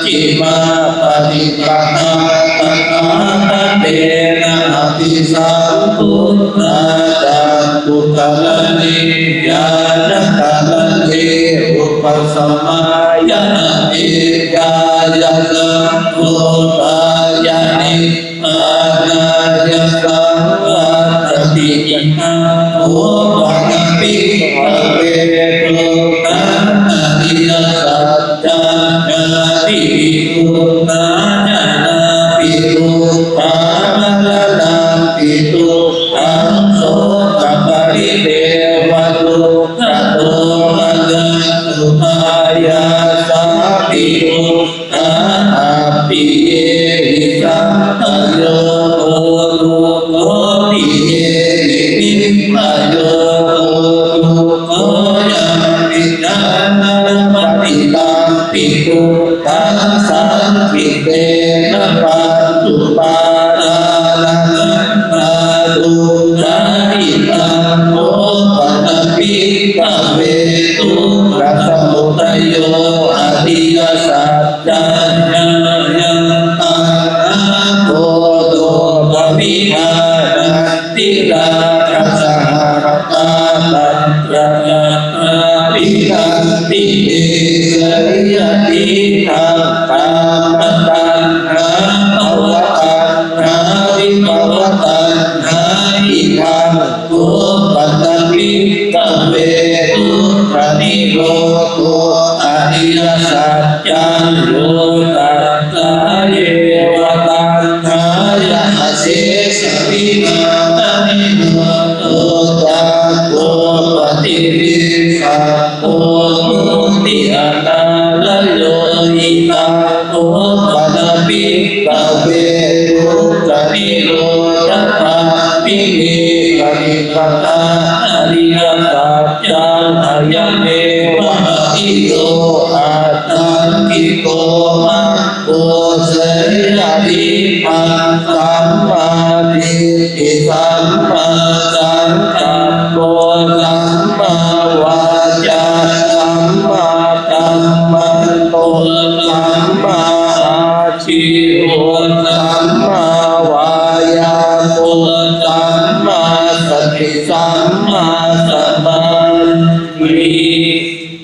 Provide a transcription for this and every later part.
จิมาป นาตุกาลนิญาณกาลนิอุปสัมมายะเอกายะสังโฆตายะนิอานายะสังวาตติอินาโอวังปิภเวตุตังอริยสัจจังญาติตุนาญาณปิตุปามะละปิตุตังโสกปริเทวตุสัตโตมะกังสุมายาสาปิตุนาอาปิเยหิสัมปโยโลโกปิเยหิปโยโลโกยัมปิญาณปฏิตังปิตุตังสังคิเตนะปัจจุปาราลังนาตุราหิตังโมปัตติภเวตุรัสมุทัยโยอริยสัจจัญญายังตังโพโตปวิหารติราคัสหรตาตัตระยัตถาวิคันติเอสริยติทังกามตัณหาภวตัณหาวิภวตัณหาอิทังโกปัตติกเวตุปนิโรโธอริยสัจจังโลตัสสะเยวตัณหายะเสสวินาตนิโนโตจักโกปฏิวิสัพโพมุติอานาลโยอิตังโกปัตติกเวตุปนิโรธปาปิเนกนิพพานาอริยสัจจังอายัมเมวะอิโตอาตังกิโกมังโกเสยติปังสัมมาทิฏฐิสัมมาสังกัปโปสัมมาวาจาสัมมากัมมันโตสัมมาอาชีวะสัมมาวายาโมสัมมาสติสัมมาสมาธิ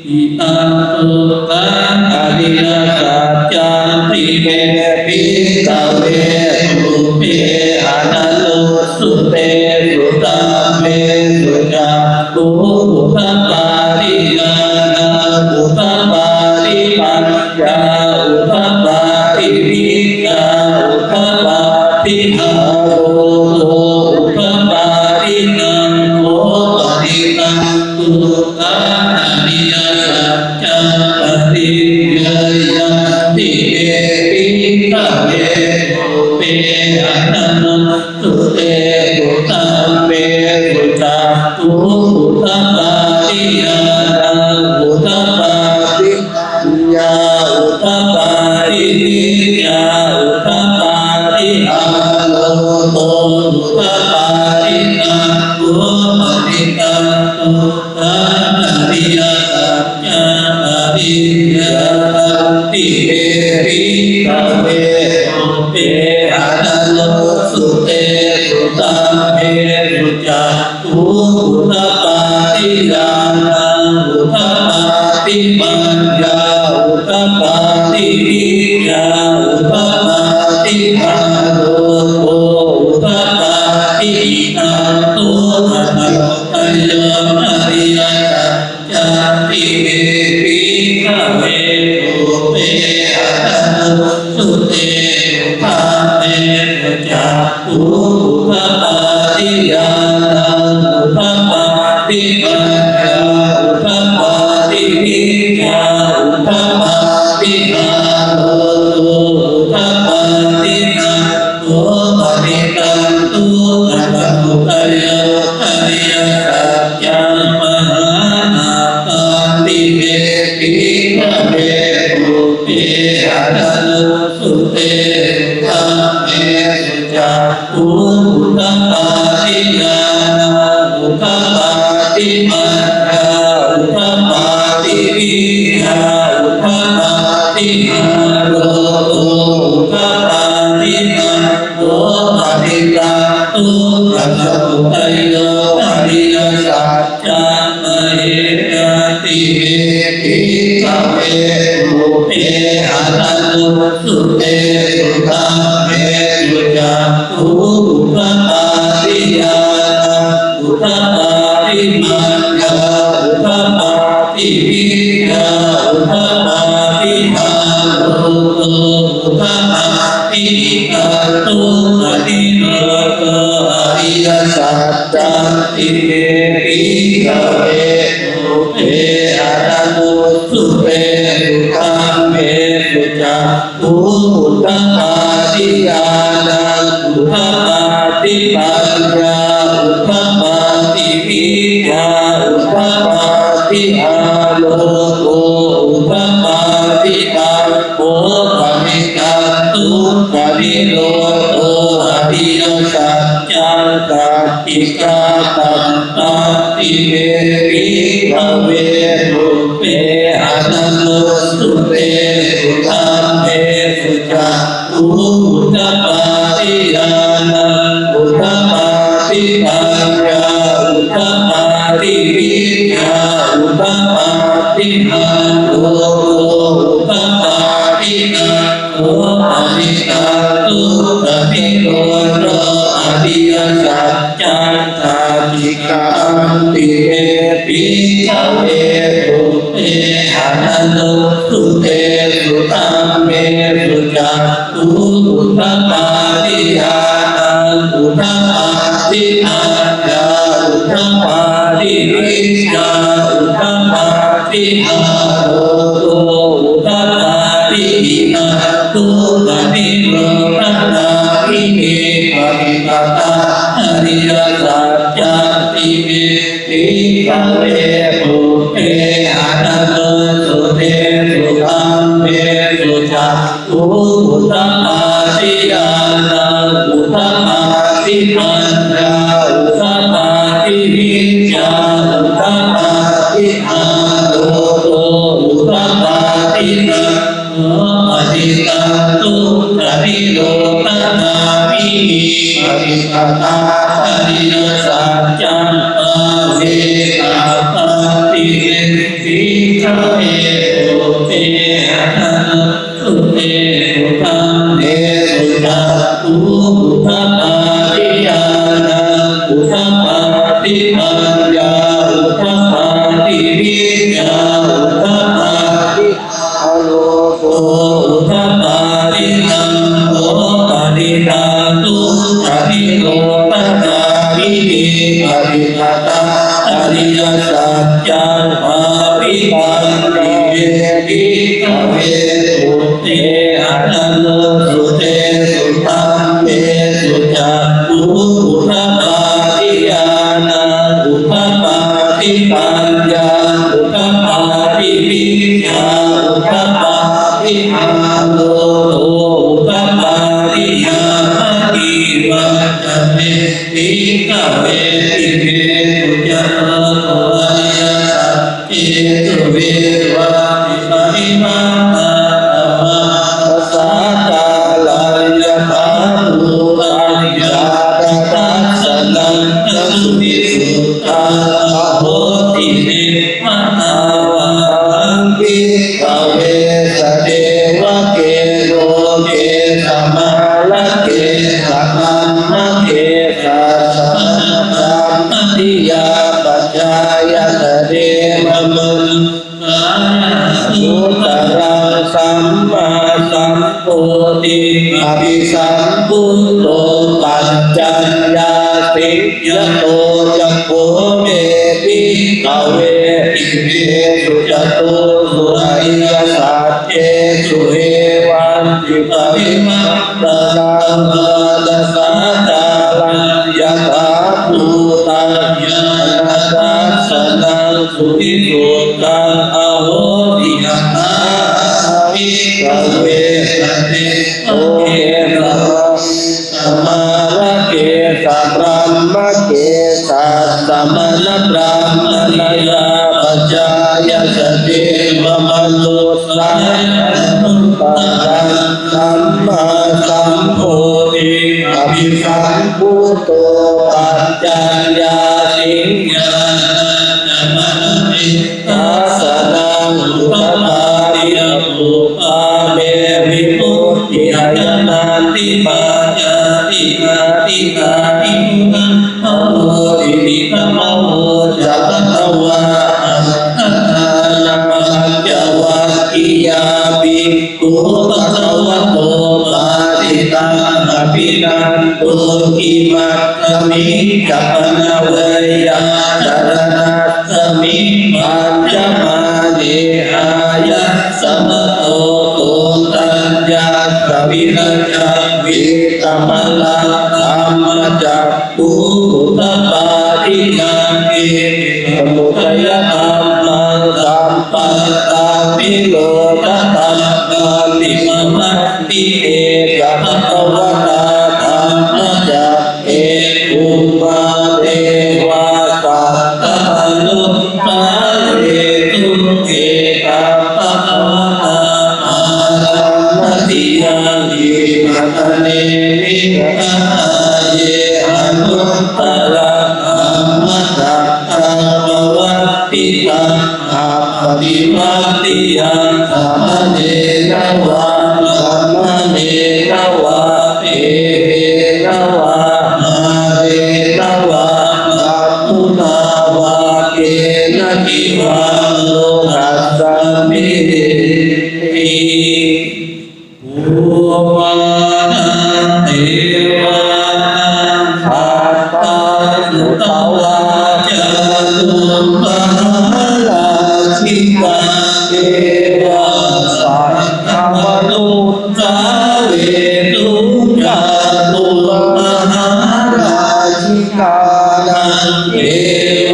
อิตังตุตังอริยสัจจังติเมปิกเวสุเปอนันโลสุเตสุตัมเมสุจักขุอุปปาริยานาอุปปาริปัญญาอุปปาริวิญาอุปปาริหาโรโตอุปปารินังโฆปฏิตังตุตังอริยสัจจังปฏิญายันติเอปิกเวตุเปอนันโนสุเตสุตัมเมสุจักขุอุปปาริยานาอุปปาริปัญญาอุปปาริวิญาอุปปาริอาโลโตอุปปารินังโฆปฏิตังตุตังอริยสัจจังอริยสัจติเอปิกเวตุเปอนันโนสุเตสุตัมเมสุจักขุอุปปาริยานังอุปปาริปัญญาอุปปาริวิญาอุปปาริหาโรโตอุปปารินังโตสัพพะโยอริยสัจจังติเมปิกเวตุเปอนันโนสุเตสุตัมเมสุจักขุอุปปาริยานังอุปปาริปัญญาอุปปาริวิญาอุปปาริหาโรโตอุปปารินังโฆปฏิตังตุสัพพะพุทธโยอริยสัจจังมหานาคันติเมปิกเวตุเปอนันโนสุเตสุตัมเมสุจักขุอุปปาริยานาอุปปาริปัญญาอุปปาริวิญาอุปปาริหาโรโตอุปปารินังโฆปฏิตังตุสัพพะพุทธโย ติภิกขเวปุเพอะระโตสุเตสุตัมเมสุจักขุอุปปาติญาณังอุปปาติมัญญาอุปปาติวิญญาอุปปาติภาโลโตอุปปาติกัตโตอนิโรธอริยสัจจังติภิกขเวปุเพอะระโตสุเตสุตัมเมสุจักขุอุปปาติญาณังอุปปาติปัญญาอุปปาติวิญญาอุปปาติอาโลโกอุปปาติปัปโปปะมิกาตุปะริโลโตอริยสัจจังกัตติกาตัมตัมติเมภิกขเวปุเพอะระโตสุเตสุตัมเมสุจักขุอุปปาติญาณังอุปปาติปัญญาอุปปาติวิญญาอุปปาติอาโลโกอุปปาติกัตโตอะริกาตุปะริโลโตอริยสัจจังกัตติกาติเมภิกขเวปุเพอะระโตสุเตสุตัมเมสุจักขุอุปปาติญาณังอุปปาติปัญญาอุปปาติวิญญาอุปปาติอาโลโกอุปปาติกัตโตอะนิโรธาอิเมปฏิปทาอริยสัจจังติเมภิกขเวปุเพอะระโตสุเตสุตัมเมสุจักขุอุปปาติญาณังอุปปาติปัญญาอุปปาติวิญญาอุปปาติอาโลโกอุปปาติกัตโตอะริกาตุปะริโลตนามิปฏิปทาอริยสัจจังปะเวกาปติภิกขเวปุเพอะระโตสุเตสุตัมเมสุจักขุอุปปาติญาณังอุปปาติปัญญาอุปปาติวิญญาอุปปาติอาโลโกอุปปาติกัมโตปะริตาตุปะริโลตนามิปฏิปทาอริยสัจจังปะริปันติเมภิกขเวปุเพอะระโตสุเตสุตัมเมสุจักขุอุปปาติญาณังอุปปาติปัญญาอุปปาติวิญญาอุปปาติอาโลโกอุปปาติยามติวัจจเมภิกขเวติเมสุจักขุอริยสัจเจตุเววะติปริมาตาธัมมาสสะกาลัยยะถาภูตัญญาตัสสะนังสุวิสุทธังอโหติเนมะตาวะภิกขเวสเดวะเกโลเกสัมมาละเกสัมมัมมะเกสัสสะนัมมะติยาปัจจายสเดวะมุนสุตรังสัมมาสัมโพธิอภิสัมพุทโธปัจจัญญาสิยโตจักโขเมภิกขเวอิเมสุจตุสุอริยสัจเจสุเอวันติปริมัตตนังตัสสะกาลังยะถาภูตัญญาตัสสะนังสุวิสุทธังอโหติยะถาภิกขเวสเดโอเกสัมมาละเกสัพพมมะเกสัสสะมณพรหมยาปัจจายสเดวะมนุสสะนุตตรังสัมมาสัมโพธิอภิสัมพุทโธปัจจัญญาสิญญาณัมมะนิตัส มิกัปนาเวยาจารณัสมิปัญจมาเนหายะสมโตโตตัญญาสวิรจาวิตมลังธรรมจักขุพุทธปาทิยังเกสมุทัยธรรมังสัมปัตตาปิโลกตัมกาติมมัตติเอกภควตาธรรมจักเอกุมาเทวาสัตตมนุตตะเวตุเอกภควตาอารัมติยังอิมัตเนมิกาเยอนุตตระธัมมจักขภวัตติตังอาปฏิวัติยังสัมมเนนวะสัมมเนนวะเอเนวะมาเรนวะสัมมุนาวะเกนะจิวะโลกัสสมิติภูวานันเทวานังสัตตานุตวะจาตุมหาราชิกาเทวาสัตตมนุตตะเวตุจาตุมหาราชิกานังเท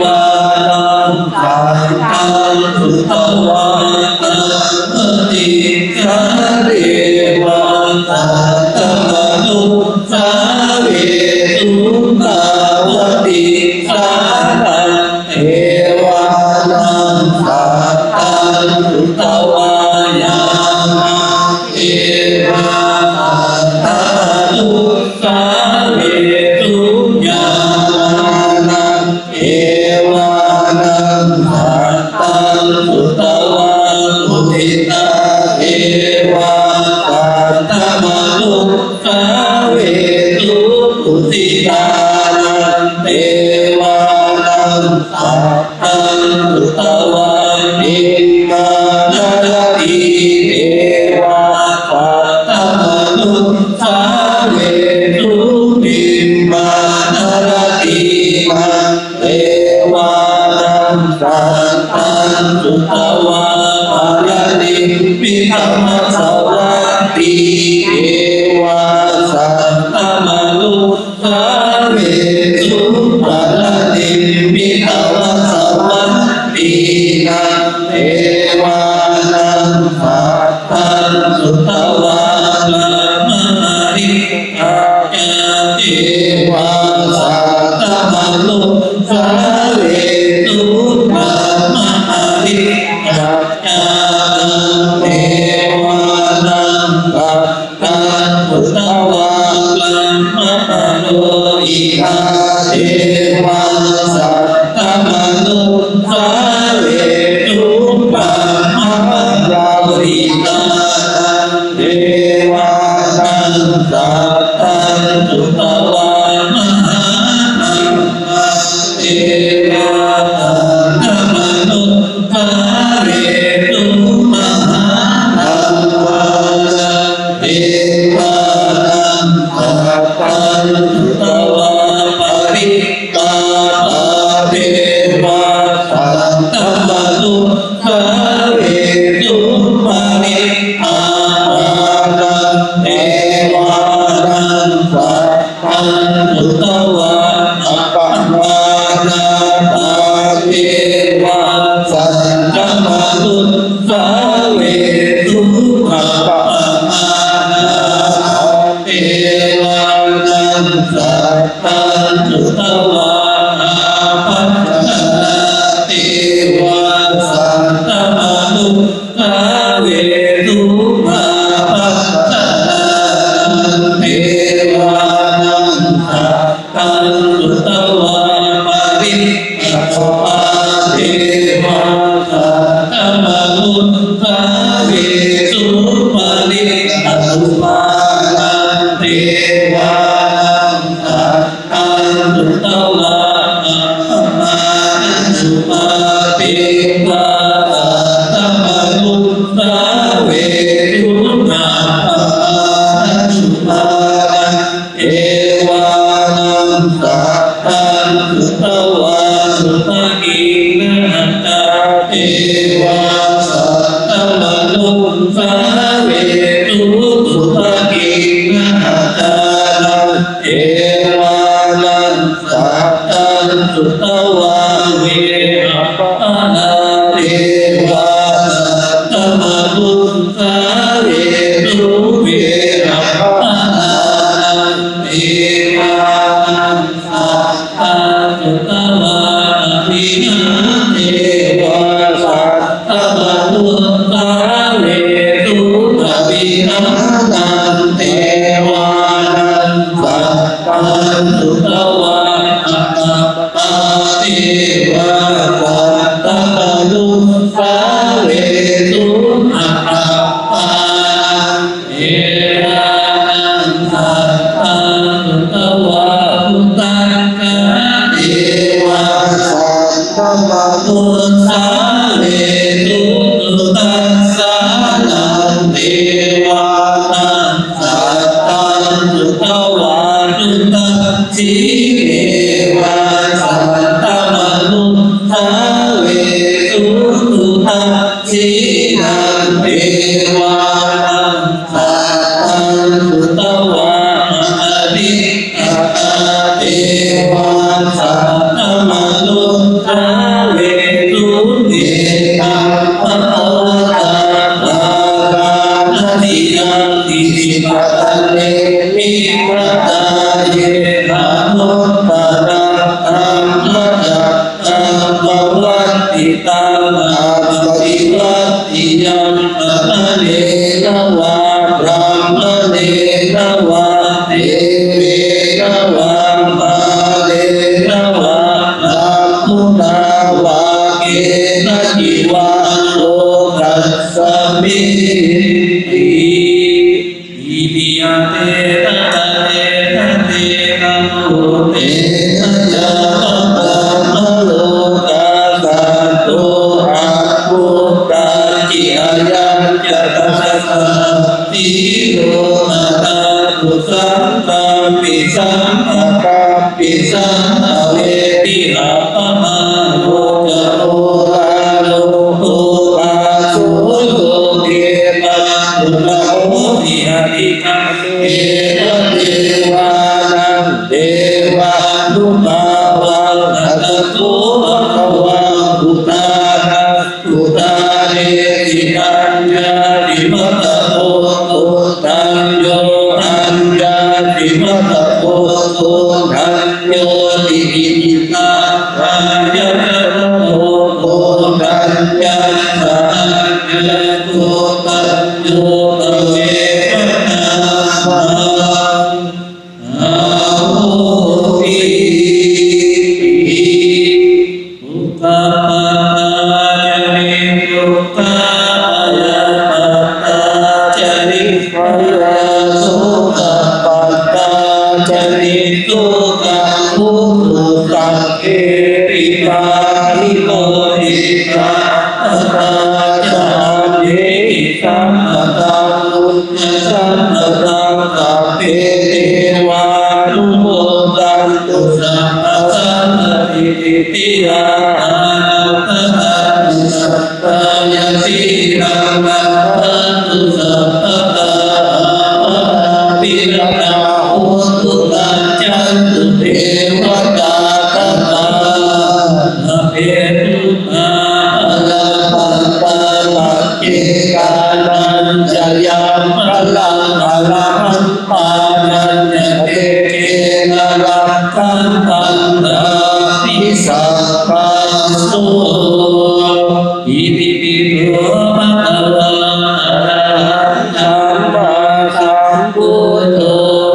วานังสัตตานุตวะตัมติสาเรวะสัตตมนุตตะเวตุตาวติสานังเทวานังสัตตานุตวะยามาเทวาสัตตมนุตตะเวตุยามานังเทวานังสัตตานุตวะมุทิตาเทวาสัตตมนุตตะเวตุมุทิตานังเทวานังสัตตานุตวะนิมมานติเทวาสัตตมนุตตะเวตุนิมมานติมังเทวานังสัตตานุตวะภารณิมิธรรมสวัสติเทวาสัตตมนุตตะเวตุภารณิมิธรรมสวัสตินังเทวานังสัตตานุตวะลามาริกาเทวาสัตตมนุตตะเวตุลามาริกาเทวานังสัตตานุตวะลามาโลอิกาเทวาสัตตมนุตตะเวตุปะมะราวิตาเทวานังสัตตานุตวะมหานังเทวาสัตตมนุตตะเวตุมหานังวาเทวานังสัตตานุตวะปริกาเทวาสัตตมนุตตะเวตุปริอานังเทวานังสัตตานุตวะอัปปมานาตาเทวาสัตตมนุตตะเวตุอัปปมานาเทวานังสัตตานุตวะอาปัฏฐาเทวาสัตตมนุตตะเวตุอาปัฏฐาเทวานังสัตตานุตวะปริปัสสะเทวาสัตตมนุตตะเวตุปริปัสสะเทวานังสัตตานุตวะอัปปมาสุมาเทวาสัตตมนุตตะเวตุนาปมาสุมาเทวานังสัต บุญสาเวสุเวรภาเอวาสัตตาสุตวานิเทวาสัตตะบุญสาเวสุทวินันเทวานันสัตตาสุตวาเทวาสัตตะบุญสาเวสุอัตตาเอรานันสัตตาสุตวาพุทธังกะเทวาสัตตะบุญสาเวสุสุตัสสะนันเทวานันสัตตาสุตวาสุตัสสิเทวาสัตตะบุญสาเวสุสุตัสสินันเทวานันสัตตาสุตวาอภิอัตตาเทวาสัตตะบุญสาเวสุเอตังปะตวตาภารานิยังติสิปะตะเนมิปะตาเยนะโมตัสสะธัมมะจักตังภวัตติตังอาภิวัตติยังปะตะเนนะวะพระมเนนะวะเทเวนะวะบาเลนะวะนะมุนาวะเกนะจิวะโลกัสสมิติอิปิยะเตนะตะเตนะเตนะโมเตนะยะปะตะโลกาสัตโตอะปุตตะจิอายัญจะตัสสะติโลนะตะตุสัมตัมปิสัมปะกะปิสัมภเวติอาปะมะโลกะโลกาโลโกปะสุโลเกปะตุนะโหติอธิกังเอนะเทวานังเทวานุภาวังอะตโตภะคะวะอุตานะอุตาเนจิตัญญาติมัตตโตโตตัญโยอัญญาติมัตตโตโตตัญโยติอิจิตังรายะโตโตตัญญาสัญญาโตตัญโยตเวปนะมังอาโหติอุปปาจาริตุปาปายปัตตาจาริปยาสุขปัตตาจาริตุกังมุตุสังเกติปานิโกติสาตาจาเยติสัมปะตังอุญญสัมปะตังสัพเพเทวานุโมตันตุสัพพะสันติติยาอานัตตะสัตตายะสีรังนันตุสัพพะตาปิรณาโหตุตัจจันตุเทวตาตตาเอตุอาลังปัตตาปัจเจกานันจยัมพลังอรหันปานัญญเตเกนะรักขันตันตานิสัพพะโสอิติปิโสภะคะวะอะระหังสัมมาสัมพุทโธ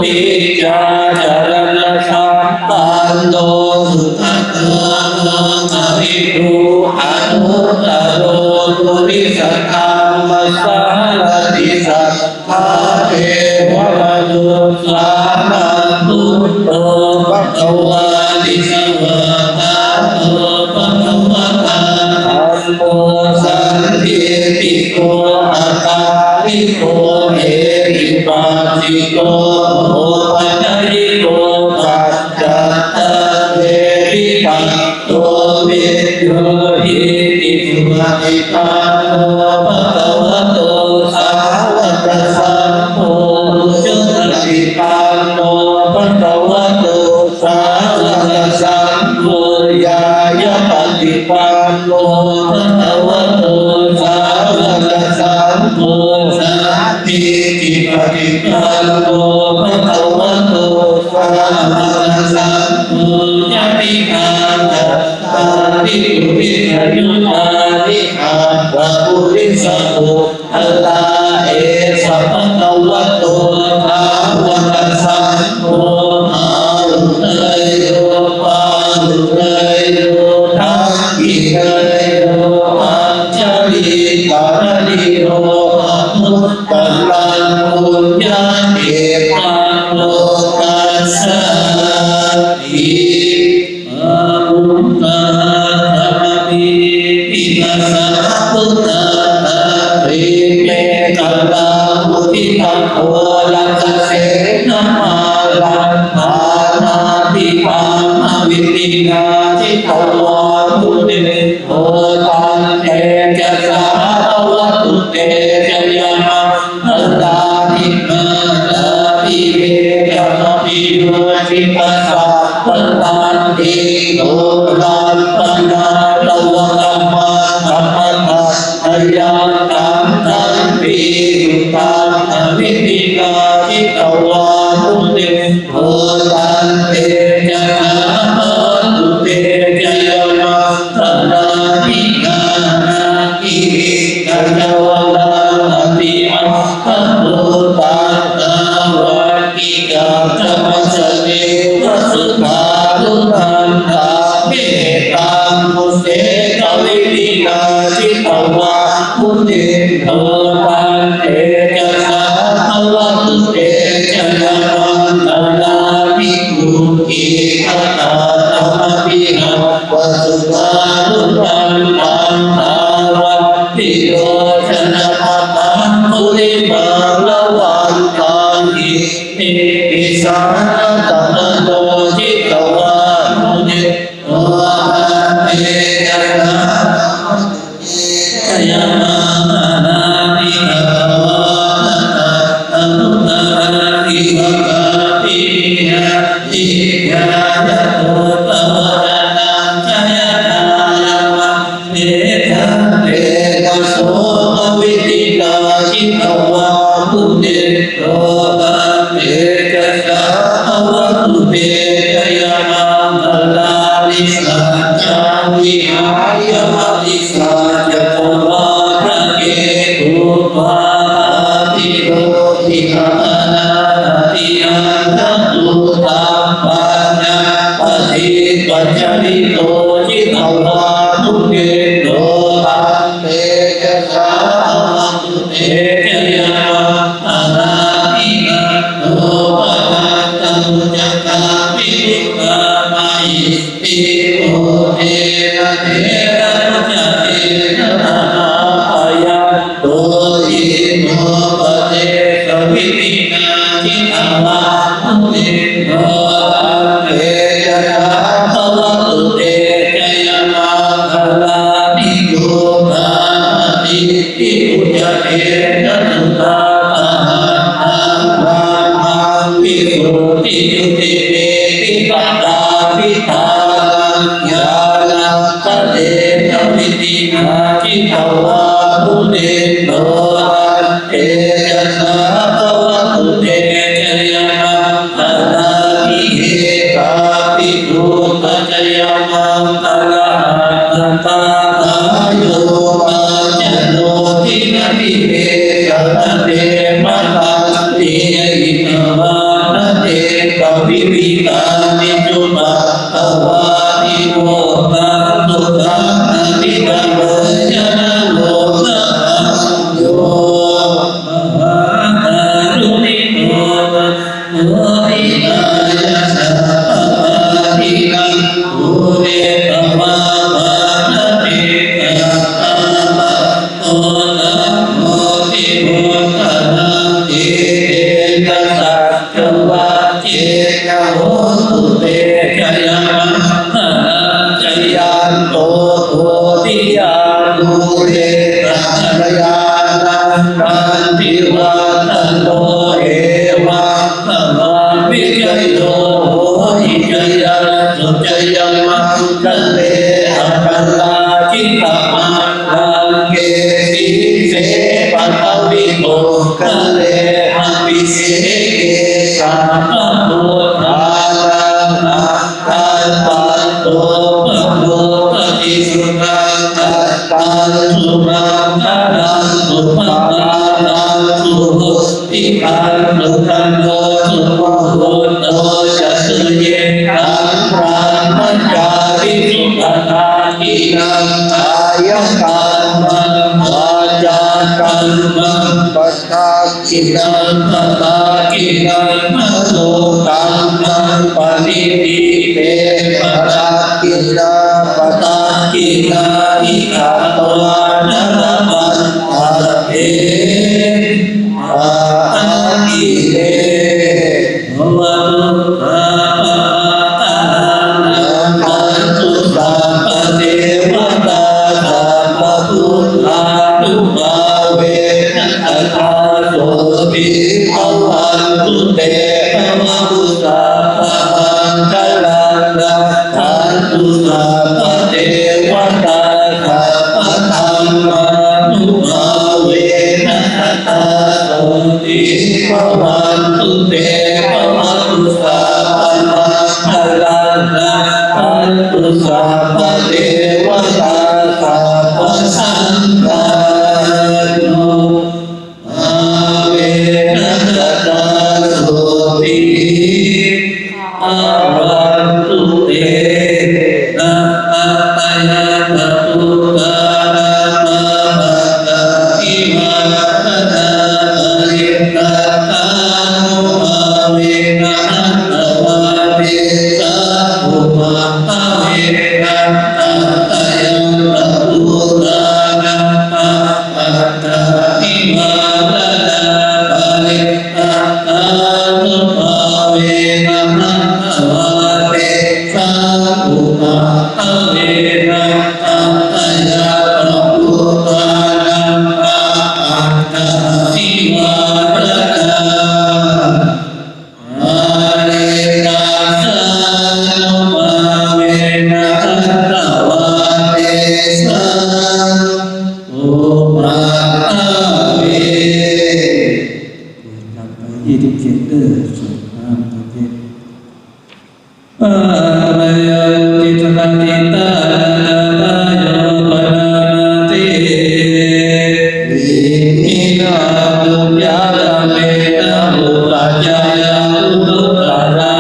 วิจาจารณะสัมปันโนสุขโตโลกวิทูอนุตตโรปุริสธรรมสารติสัทธาเทวมนุสานันตุโตภะคะวะติสวะทาโตภะคะวะตาธัมโมสันติติโกอะกาลิโกเอหิปัสสิโกโอปัญญิโกปัจจัตตะเวริปัตโตเวโยหิติสุปฏิปันโนภะคะวะโตสาวกสังโฆสุปฏิปันโนภะคะวะโตสาวกสังโฆยายะปฏิปันโนภะคะวะโตสาวกสังโฆ โฆสัพพิจิปฏิปันโนภะคะวะโตสาวกสังโฆยะติคังกัตตาริปุริสยุตานิอาภะปุริสโภอัลลาเอสัพพะคะวะโตภะวะสังโฆอาหุเตโยปาหุเตโยทักขิเตโยอัจฉริการณิโยอะมุตตลังปุญญาเอปังโลกัสสะติอะมุตตะธรรมปิปิกัสสะพุทธะเตเมกัลลามุติตังโอลัสเสนะมาลังมานาติปังอวิตินาจิตวามุติโอตันเตจัสสะภะวะตุเตจยามะอัตตานิมาตาปิเวกัมปิโยจิปัสสะปัตตันติโลกัมปันนาตวะกัมมะกัมมะทะอายาตัมตัมปิสุตังอวิตินาจิตวามุติโอตันเตจัสสะภะวะตุเตจยามะตัณหานินานาคิกัจจวะลาติอัมหะโตตัสสะวะกิกาธัมมะสเนวะสุขาลุนันตาเมตังมุเสกวิตินาจิตวามุติโตตันเตจัสสะภะวะตุเตจยามะตัณหาภิกขุอิทัตตาธัมมปิหังวะสุขาลุนันตังภาวัตติโยชนะปัตตังปุริมาละวันตังอิติปิสังตันโตจิตวามุนิโอหันเตจัสสะจยามะนานิภะคะวะตะอนุตตริภะคะปิยะติยะยะโตปะวะนังจยตายามะเนธันเตกะโสอวิตินาจิตวามุติโตตันเตจัสสะภะวะตุเตจยามะตัลลาลิสัจจาวิหายมะลิสัจจโตวาพระเกตุปาติโรติหานาติอันทัตตุตัมปัญญาปฏิปัจจริโตจิตวามุติโตตันเตจัสสะภะวะตุเตจยามะอะระหินะโตปะทัตตังจักขาปิตุกะมัยปิโอเทนะเทระมุจเตนะนาปะยะโตอิโนปะเตสวิตินาจิตวามุติโตตันเตจัสสะภะวะตุเตจยามะอะระหิโยกามติปิอุจเตนะตุตาตาหังธัมมังปิโสติยุติเตปิปัตตาปิทานังญาณังตะเตนะวิตินาจิตวามุติโตตันเตจัสสะภะวะตุเตจยามะอะระหิเหกาปิตุปัจจยามะอะระหังตาตาโยปัจจโนทินะปิเวสันเตมะตันติอินวานะเตกวิวิตานิจุปะภวานิโมตังตุตังอภิธรรมยนะโลนะโยมหาการุณิโตโมหิตายะสัพพะทินังภูเรตมะวานะเตกะตะมะโตนะโมติโมทะนะเตเตนะสัจวะเจนะโหตุเตจยามะอะระจยันโตโตติยานุเรตัสยานังกันติวัตโตเอวะภะวะวิจโยโหหิจยันตุจยามะกัลเลอะกัลลาจิตตมังลังเกสิเสปัตตวิ โอคะเลอภิเสเกสาปะโมทานังอัตตันโตปะโมปะติสุนังอัตตันสุนังคะนังสุปะปานังสุโหติปันสุขันโตสุโหโตจัตตุเยกังพระมัจจาริสุปทากินังกายกัมมังวาจากัมมังปัสสะกินังปะทากินังมโนกัมมังปณิทิเตปะทากินาปะทากินาอิขัตตวานะปัสสะเตอาทิเตภวตุตาปะตังตุสัพพะเทวตาสัพพะพุทธานุภาเวนะอัตตาโสติภวันตุเตภวตุสัพพะมังคลังรักขันตุสัพพะเทวตาสัพพะธัมมานุภาเวนะอัตตาโสติภวันตุเตภวตุสัพพะมังคลังรักขันตุสัพพะเทวตาสัพพะสังฆานุอาเวนะอัตตาโสติภวันตุเตนะอัตตายะตุตานะมะมะตะอิมานะนะริตะตานุภาเวนะอัตตวาเวสัพพุมะภะเวนะอัตตายะตุตานะมะมะตะอิมานะนะริตะตานุภาเวนะอัตตวาเวสัพพุมะภะเวนะอัตตายะตุตานะมะมะตะอิมานะนะอาริตาสานุภาเวนะอัตตวาเวสัพพุมะภะเว27เด้อสวดตามประเภทอาลยังจิตตังจิตตานาตาโยปนานาติวิมินามุญญาเมนะมุตตะจายามุตตะรา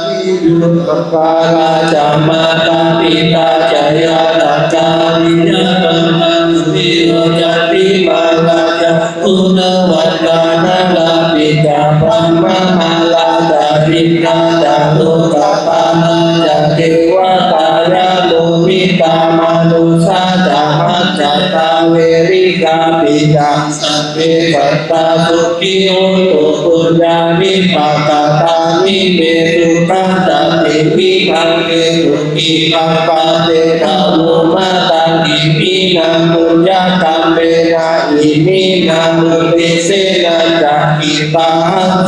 วิยุตตปาราจามาตาปิตาจายาตัจจาวิญญาณมังสุวิโรจติมาราจาอุณวัฏฏานาลาปิตาพัมมะมาลาดาริกาดาลุกะปานาจเทวตายาโลมิตามานุสาจามัจจตาเวริกาปิตาสัพเพสัตตาสุขิโอตุปุญญานิปะกะตานิเมตุขันตติวิภังเกตุกิปังปะเตทะโลมาตังอิมินังปุญญาตัมเมนะอิมินังมุติเสนะจักขิตา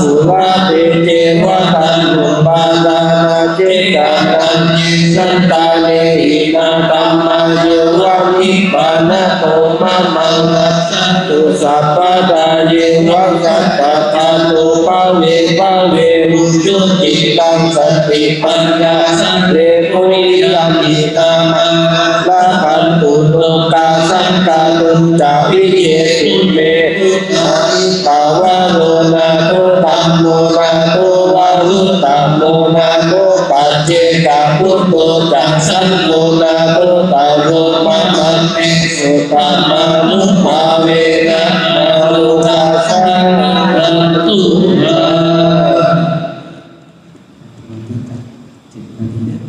สุราเตเจวะตันตุปาดานาเจตานันยิสันตาเนหินาตัมมาเยวะนิปานะโตมะมังนัสสันตุสัพพะดาเยวะสัตตะทาตุปะเวรุจุจิตังสติปัญญาสัมเรโกริยัมมิตามังลาภันตุโลกาสังกาตุจาวิเยตุเมตุนาอิตาวะโลนาโตตัมโมนาโตวะรุตตัมโมนาโตปัจเจกะพุทโตจักสันโมนาโตตาโรมะมันเตสุตัมมานุภาเวนะนาโลกาสังรันตุรา จิตนาทีเนี่ย